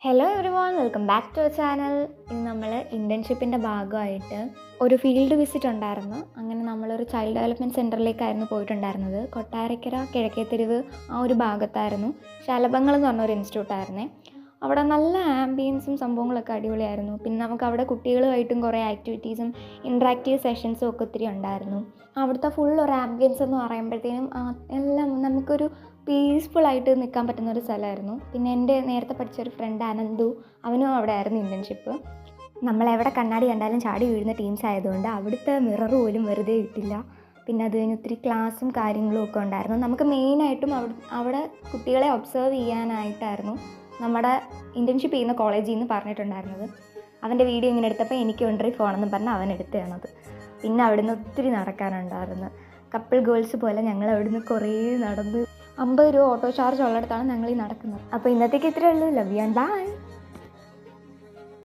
Hello everyone, welcome back to our channel. ഇന്ന് നമ്മൾ ഇൻറ്റേൺഷിപ്പിൻ്റെ ഭാഗമായിട്ട് ഒരു ഫീൽഡ് വിസിറ്റ് ഉണ്ടായിരുന്നു. അങ്ങനെ നമ്മളൊരു ചൈൽഡ് ഡെവലപ്മെൻറ്റ് സെൻറ്ററിലേക്കായിരുന്നു പോയിട്ടുണ്ടായിരുന്നത്. കൊട്ടാരക്കര കിഴക്കേത്തെരുവ് ആ ഒരു ഭാഗത്തായിരുന്നു. ശലഭങ്ങൾ എന്ന് പറഞ്ഞൊരു ഇൻസ്റ്റിറ്റ്യൂട്ടായിരുന്നേ. അവിടെ നല്ല ആംബിയൻസും സംഭവങ്ങളൊക്കെ അടിപൊളിയായിരുന്നു. പിന്നെ നമുക്ക് അവിടെ കുട്ടികളുമായിട്ടും കുറേ ആക്ടിവിറ്റീസും ഇൻട്രാക്റ്റീവ് സെഷൻസും ഒക്കെ ഒത്തിരി ഉണ്ടായിരുന്നു. അവിടുത്തെ ഫുൾ ഒരു ആംബിയൻസ് എന്ന് പറയുമ്പോഴത്തേനും എല്ലാം നമുക്കൊരു പീസ്ഫുള്ളായിട്ട് നിൽക്കാൻ പറ്റുന്ന ഒരു സ്ഥലമായിരുന്നു. പിന്നെ എൻ്റെ നേരത്തെ പഠിച്ചൊരു ഫ്രണ്ട് അനന്തു, അവനും അവിടെ ആയിരുന്നു ഇൻറ്റേൺഷിപ്പ്. നമ്മളെവിടെ കണ്ണാടി കണ്ടാലും ചാടി വീഴുന്ന ടീംസ് ആയതുകൊണ്ട് അവിടുത്തെ മിറർ പോലും വെറുതെ ഇട്ടില്ല. പിന്നെ അത് കഴിഞ്ഞ് ഒത്തിരി ക്ലാസ്സും കാര്യങ്ങളും ഒക്കെ ഉണ്ടായിരുന്നു. നമുക്ക് മെയിനായിട്ടും അവിടെ കുട്ടികളെ ഒബ്സർവ് ചെയ്യാനായിട്ടായിരുന്നു നമ്മുടെ ഇൻറ്റേൺഷിപ്പ് ചെയ്യുന്ന കോളേജിൽ നിന്ന് പറഞ്ഞിട്ടുണ്ടായിരുന്നത്. അവൻ്റെ വീഡിയോ ഇങ്ങനെ എടുത്തപ്പോൾ എനിക്ക് കൊണ്ടൊരു ഫോണെന്ന് പറഞ്ഞ് അവൻ എടുത്തതാണത്. പിന്നെ അവിടുന്ന് ഒത്തിരി നടക്കാനുണ്ടായിരുന്നു. കപ്പിൾ ഗേൾസ് പോലെ ഞങ്ങൾ അവിടുന്ന് കുറേ നടന്ന് 50 രൂപ ഓട്ടോ ചാർജ് ഉള്ളിടത്താണ് ഞങ്ങൾ ഈ നടക്കുന്നത്. അപ്പോൾ ഇന്നത്തേക്ക് ഇത്രയേ ഉള്ളൂ. Love you and by.